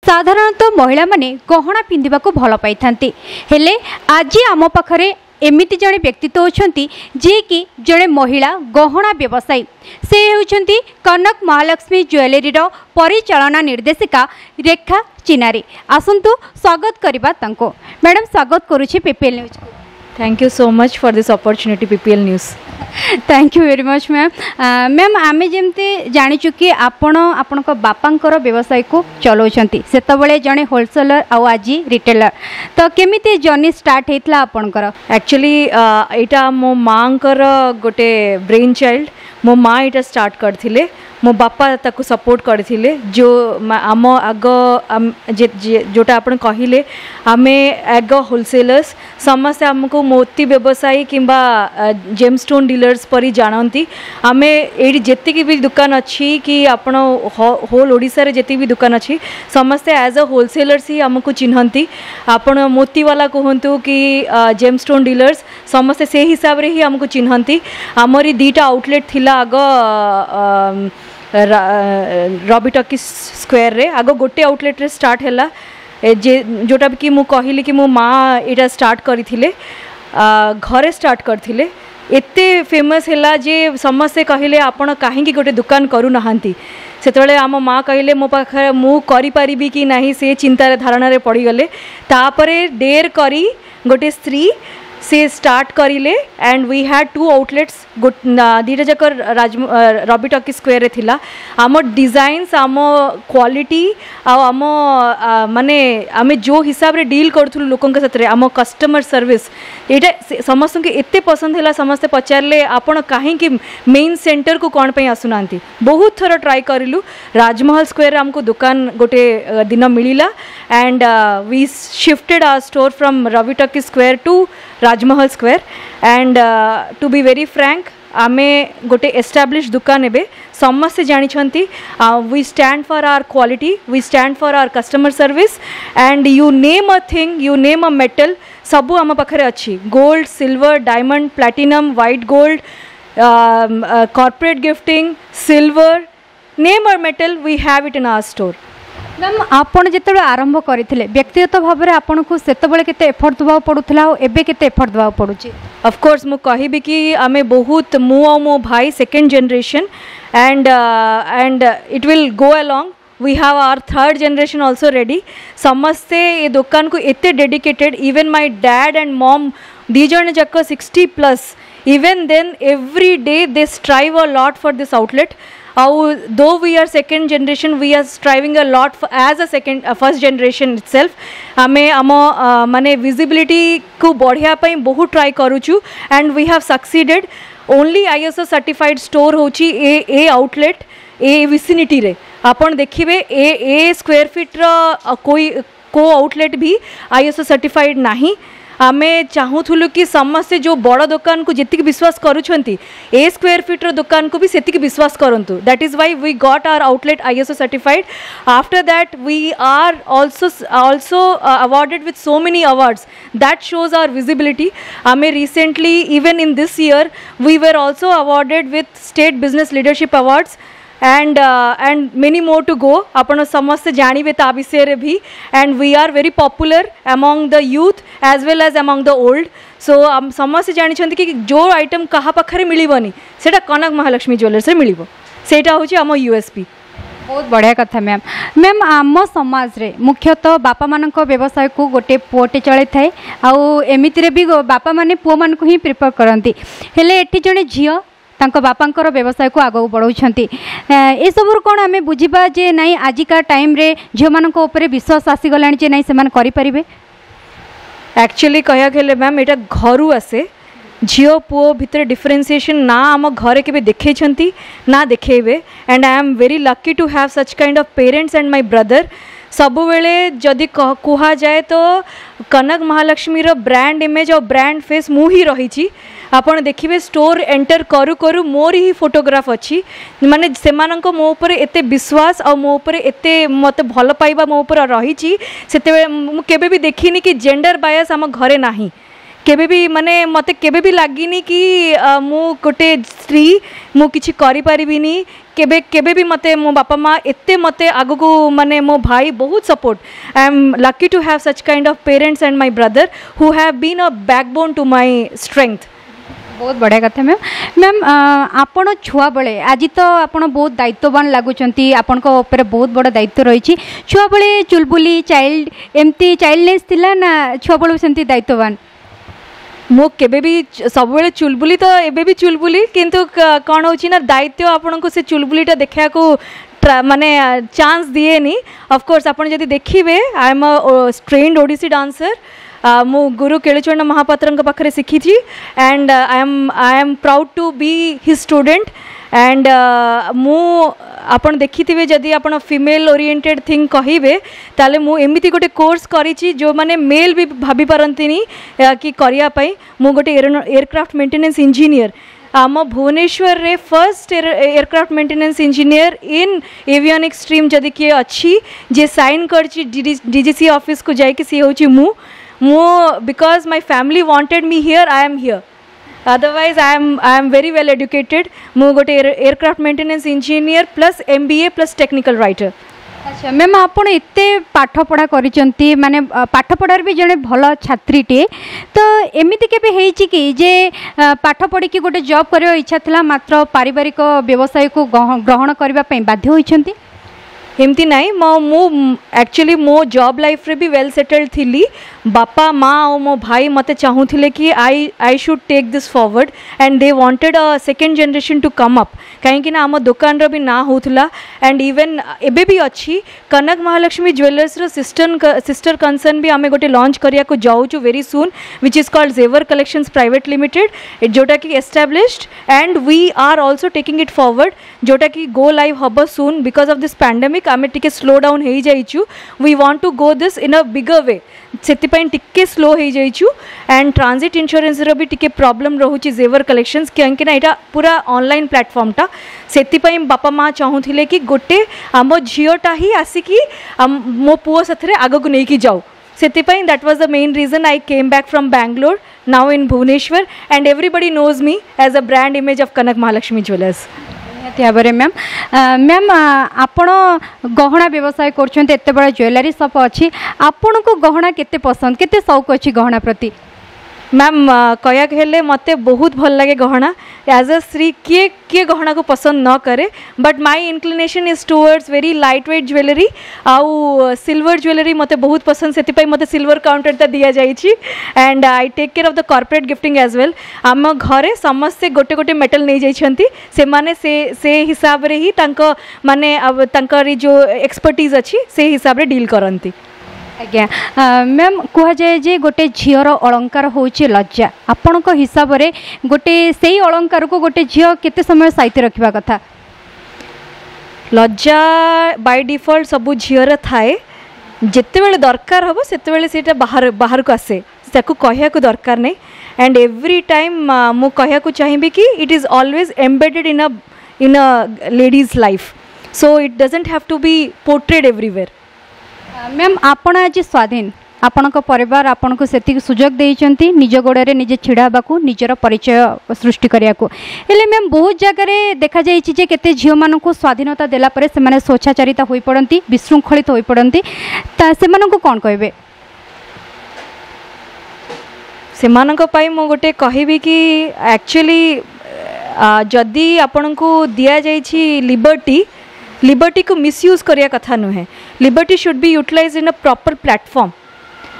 साधारणतः महिला माने गहना पिंधिबा को भल पाई थांती हेले आज आम पाखरे एमिति जड़े व्यक्तित्व होती जी कि जड़े महिला गहना व्यवसायी से होती कनक महालक्ष्मी ज्वेलरी परिचालना निर्देशिका रेखा चिनारी। आसंतु स्वागत करबा तांको। मैडम स्वागत करुछि पीपीएल न्यूज को। Thank you so much for this opportunity PPL news. Thank you very much ma'am. Ma'am आमे जेमती जानिचु कि आपण आपनक बापांकर व्यवसाय को चलाउछंती सेतबेले जने होलसेलर आ आज रिटेलर तो केमिति जर्नी स्टार्ट हेतला आपनकर? एक्चुअली एटा मो मांकर गोटे ब्रेन चाइल्ड मो माँ एटा स्टार्ट करथिले मो बापा ताको सपोर्ट करथिले जो आम आग जोटा आपण कहिले आमे आग होलसेलर्स समस्त आमको मोती व्यवसायी किंबा जेमस्टोन डीलर्स परी जानती आमे एडी जेतिकी भी दुकान अच्छी कि आपण होल ओडिसा रे जेति भी दुकान अच्छी समस्ते एज अ होलसेलर्स ही आमको चिन्हती आपण मोती वाला कहंतु कि जेमस्टोन डीलर्स समस्ते से हिसाब रे ही आमको चिन्हती। आमरी दीटा आउटलेट थिला आग रवि टॉकीज स्क्वायर रे आग गोटे आउटलेट रे स्टार्ट हैला जे जोटा कि मु कहली कि मो माँ एटा स्टार्ट करथिले घरे स्टार्ट करथिले एते फेमस हैला जे समस्ते कहले आपण काहेकि गोटे दुकान करू नहांती सेतबेले आम माँ कहले मो पाखे मु करि परिबी कि नाही से चिंतार धारणा रे पड़ी गले तापरे डेर करी गोटे स्त्री से स्टार्ट करिले एंड वी हैड 2 आउटलेट्स दीटा जाक रवि टॉकीज स्क्वायर रे थिला। आम डिजाइन्स आम क्वालिटी आम माने आमे जो हिसाब रे डील करथुल लोकन के साथ आम कस्टमर सर्विस एटा समस्त के एते पसंद हैला। समस्ते पचारले आपण काहे कि मेन सेंटर को कोन पे आसुनांती बहुत थर ट्राई करिलु राजमहल स्क्वायर रे हमको दुकान गोटे दिन मिलिला and we shifted our store from Ravi talkies square to Rajmahal square and to be very frank आमे गोटे एस्टाब्लिश दुकान एबे समस्त जानी we stand for our quality we stand for our customer service and you name a thing you name a metal सबू आम पाखरे अच्छी gold silver diamond platinum white gold corporate gifting silver name a metal we have it in our store. Ma'am आपन जेतेबेले आरंभ करथिले व्यक्तिगत भाव में आपन को सेतेबेले केते एफर्ट दवा पडुथला और एबे केते एफर्ट दवा पडुची? ऑफ कोर्स मु कहिबी कि आमे बहुत मु और मो भाई second generation and it will go along we have our third generation also ready. समस्ते ये दुकान को एते dedicated even my dad and mom दी जन जाक 60+ even then every day they strive a lot for this outlet. Though we are second generation we are striving a lot as a first generation itself आमे आम माने visibility को बढ़िया पई बहुत ट्राई करूचु and we have succeeded. Only ISO certified store होची ए आउटलेट ए विसिनिटी रे आपण देखिबे ए स्क्वायर फीट रो कोई को आउटलेट भी ISO सर्टिफाइड नाही। आमे चाहूलु कि समस्ते जो बड़ दुकान को जितकी विश्वास करुछंती ए स्क्वायर फीट रो दुकान को भी सेतिकी विश्वास करंतु। That is why we got our outlet ISO certified. After that we are also awarded with so many awards that shows our visibility। आमे recently even in this year we were also awarded with state business leadership awards and many more to go। आपण समस्त जानिबे ता विषय रे भी and we are very popular among the youth as well as among the old। so समस्त जानि छथि कि जो आइटम कहा पाखरे मिलिबनी सेटा कनक महालक्ष्मी ज्वेलर्स रे मिलिबो सेटा होची हम USP। बहुत बढ़िया कथा मैम। मैम आम समाज रे मुख्यतः बापा मानक व्यवसाय को गोटे पुओटे चले थाए आउ एमिति रे भी बापा माने पुओ मान को ही प्रिफर करंती हेले एठी जने झियो तांको बापांकर व्यवसाय को आगो बढ़ाउछंती ए सबुर कोन हमें बुझिबा जे नाही आजिका टाइम रे झियो मानक ऊपर विश्वास आसी गलानी जे नाही से मान करि परिबे? एक्चुअली कहया गेले मैम एटा घरु आसे झियो पुओ भितर डिफरेंशिएशन ना आम घरे के देखे छंती ना देखेबे and I am very lucky to have such kind of parents and my brother. सबु बेले जदि कुहा जाए तो कनक महालक्ष्मी रो ब्रांड इमेज और ब्रांड फेस मु ही रही छी। आपण देखिबे स्टोर एंटर करू करू मोर ही फोटोग्राफ अच्छी माने सेमानंको मो ऊपर एते विश्वास और मो ऊपर एते मते भल पाइबा मो ऊपर रही छी सेते मु केबे भी देखिनी कि जेंडर बायस हम घरे नाही केबे भी माने मते केबे भी लागिनी कि मु गोटे स्त्री मु किछि करि परिबिनी केबे केबे भी मते मो बापा माँ एते मते आगु माने मो भाई बहुत support I am lucky to have such kind of parents and my brother who have been a backbone to my strength. बहुत बढ़िया कथा मैम। मैम आपण छुआ बेले आज तो आप बहुत दायित्ववान लगुंट आपण बहुत बड़ा दायित्व रही छुआ बेले चुलबुली चाइल्ड एमती चाइल्डनेस थिला ना छुआ बेलू सेमती दायित्ववान मो केबे भी सब बेले चुलबुली तो एबे भी चुलबुली किंतु कौन होची ना दायित्व आपन को से चुलबुलीटा देखा को माने चांस दिए नी। ऑफ कोर्स आपण जदी देखिबे I am a trained Odissi dancer मु गुरु केलुचरण महापात्र पाखे शिखी थी and I am proud to be his student and मु आपन देखिथिबे जदी आपन फीमेल ओरिएंटेड थिंग कहिबे ताले मु एमिति गोटे कोर्स करिछि जो माने मेल भी भाबी पारंतिनी कि करिया पई मु गोटे एयरक्राफ्ट मेंटेनेंस इंजीनियर आम भुवनेश्वर रे फर्स्ट एयरक्राफ्ट मेंटेनेंस इंजीनियर इन एवियोनिक स्ट्रीम जदी किए अच्छी जे साइन करछि डीजीसी ऑफिस को जाई कि सी होछि मु because my family wanted me here I am here otherwise I am very well educated मु गोटे aircraft maintenance engineer plus MBA plus technical writer. अच्छा मैम आपड़ एत पाठ पढ़ा करिसेंती माने पाठ पढ़ार भी जड़े भल छात्रीटे तो एमिति केबे हेछि कि जे पाठ पढ़ी कि गोटे जॉब करियो इच्छा थिला मात्र पारिवारिक व्यवसाय को ग्रहण करबा पई बाध्य होइछंती एमती नाई मो एक्चुअली मो जॉब लाइफ रे भी वेल सेटल्ड थी बापा माँ और मो भाई मते चाहूले कि I should take this forward and they wanted a second generation to come up कहीं आम दुकान रो भी ना होता एंड इवन एबे भी अच्छी कनक महालक्ष्मी ज्वेलर्स रो सिस्टर कंसर्न भी आम गोटे लॉन्च करिया को जाऊँ very soon which is called Jewar collections private limited जोटा कि established and we are also taking it forward जोटा कि गो लाइव हम soon because of this pandemic आम टिके स्लो डाउन हो जाइचु we want to go this in a bigger way से टिके स्लो हो जाइचु एंड ट्रांजिट इंश्योरेंस रो भी टिके प्रॉब्लम रोचे जेवर कलेक्शंस कहीं ना पूरा ऑनलाइन प्लेटफॉर्मटा से बापा माँ चाहूले कि गोटे आम झीटा ही आसिकी मो पुओ साथे आग को लेकिन जाऊ से that was the main reason I came back from Bangalore now in Bhubaneswar and everybody knows me as a brand image of Kanak Mahalakshmi jewellers. भाव मैम मैम आपण गहना व्यवसाय करते बड़ा ज्वेलरी शॉप अच्छी आपण को गहना केते पसंद केते शौक अच्छी गहना प्रति मैम कहक हेले मते बहुत भल लगे गहना एज अ स्त्री किए किए गहना को पसंद न करे but my inclination is towards very light weight jewellery आउ सिल्वर ज्वेलरी मते बहुत पसंद से मते सिल्वर काउंटरटा दिया जाइछि and I take care of the corporate gifting as well आम घरे समस्ते गोटे गोटे मेटल नहीं जाइछंती से माने से हिसाब रे ही तांको माने अब तांकर जो एक्सपर्टीज अच्छी से हिसाब रे डील करंती। आज्ञा मैम कह जाए जे गोटे झीर अलंकार होची लज्जा आपण हिसाब रे गोटे से अलंकार को गोटे झील केते समय साइती रखा कथा लज्जा बाय डिफॉल्ट सबू झीर थाए जिते बेले दरकार हम से बाहर बाहर को आसे ताकू कहया को दरकार नहीं एंड एवरी टाइम मु कहया को चाहिए कि it is always embedded in a ladies life so it doesn't have to be portrayed everywhere. Ma'am आपण आज स्वाधीन आपण परिवार आपन को सेति सुजोग देइचंती निज गोड़े निजे छिड़ा बाकू निजर परिचय सृष्टि करिया को हेले मैम बहुत जगह देखा जाइछि जे केते झियो मानन को स्वाधीनता देला परे से माने स्वच्छाचारिता होई पड़ंती विशृंखलित होई पड़ंती ता से मानन को कोन कहबे से मानन को पाई मो गोटे कहबी कि एक्चुअली जदी आपन को दिया जाइछि लिबर्टी को मिसयूज करिया कथा नुहे liberty should be utilise in a proper platform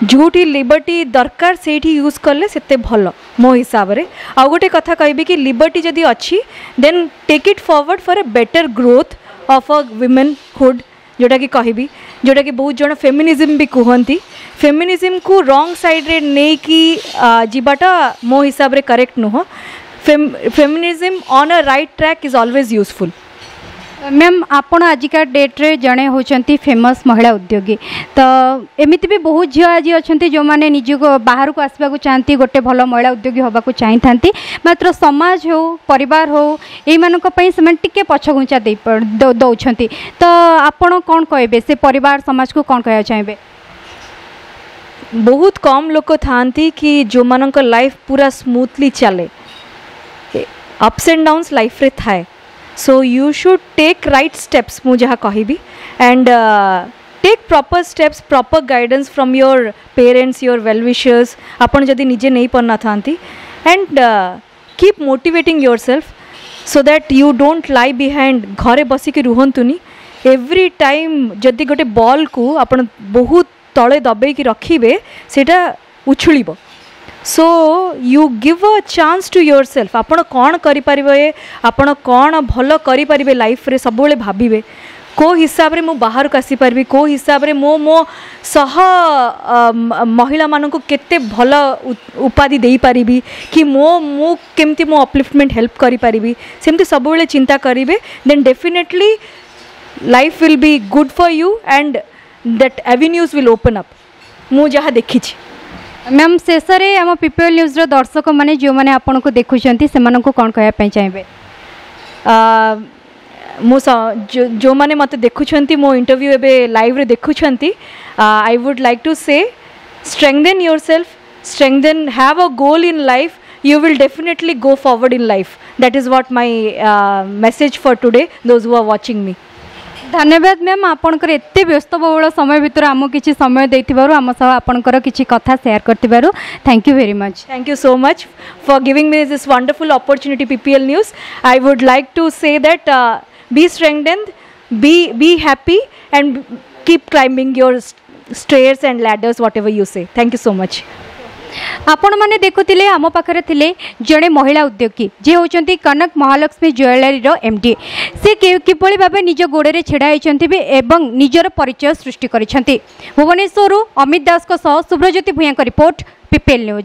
जोटी लिबर्टी दरकार से यूज कले सेते भल मो हिसाब रे आ गोटे कथा कहबी कि लिबर्टी जदी अच्छी then take it forward for a better growth of a womanhood जोटा कि कहबी जोटा कि बहुत जन फेमिनिज्म भी कहती फेमिनिज्म को रॉन्ग साइड रे नहीं कि जीवाटा मो हिसाब रे करेक्ट नुह feminism on a right track is always useful. Ma'am आपण आजिका डेट रे जड़े होचंती फेमस महिला उद्योगी तो एमिति भी बहुत झील आज अच्छा जो मैंने निज को बाहर को आसवा को चाहती गोटे भल महिला उद्योगी होगा चाही था मात्र समाज हो परिवार हो यही से टिके पछघुंचा दौरान तो आपण कौन कहे से परिवार समाज को कौन कह चाहिए बहुत कम लोग थांती कि जो मानक लाइफ पूरा स्मूथली चले अप्स एंड डाउन्स लाइफ रे थाए so you should take right steps मु जहाँ कहबी and take proper steps proper guidance from your parents your well wishers आपन जदि निजे नहीं पढ़ना थांती and keep motivating yourself so that you don't lie behind घरे बसिक रुहंतुनी एव्री टाइम जदि गोटे बॉल को आपन बहुत तले दबेकी रखिबे सेटा उछुलिबो so you give a chance to yourself आपन कौन करिपारिबे आपन कौन भल करिपारिबे लाइफ रे सब बेले भाबिबे को हिसाब रे मो बाहर को आसी पारबी को हिसाब रे मो मो सह महिला मानन को केते भल उपाधि देई पारिबी कि मो केमती मो अपलिफ्टमेंट हेल्प करि पारिबी सेमती सब बेले चिंता करिवे then definitely life will be good for you and that avenues will open up मु जहाँ देखी मैम शेष में आम पीपल न्यूज़ दर्शक मैंने जो मैंने आपन को देखुंट से कौन कहना चाहिए मो जो मैंने मत देखुंट मो इंटरव्यू एवं लाइव रे देखुंट आई वुड लाइक टू से strengthen your self strengthen have a goal in life you will definitely go forward in life that is what my message for today those who are watching me धन्यवाद ma'am आपणकर एत व्यस्तबहुल समय भितर आम किसी समय देथिबारु आम सह आपणकर किसी कथा शेयर करथिबारु thank you very much thank you so much for giving me this wonderful opportunity PPL News I would like to say that be strengthened be happy and keep climbing your stairs and ladders whatever you say thank you so much आपण माने देखुतिले आम पाखरे थिले जड़े महिला उद्योगी जे होचंती कनक Mahalakshmi jewellery रो MD से किपଳି भाबे निज गोड़े छेड़ा होचंती बे एवं निजर परिचय सृष्टि करिसंती भुवनेश्वर अमित दास को सह सुब्रज्योति भूया का रिपोर्ट पीपीएल न्यूज।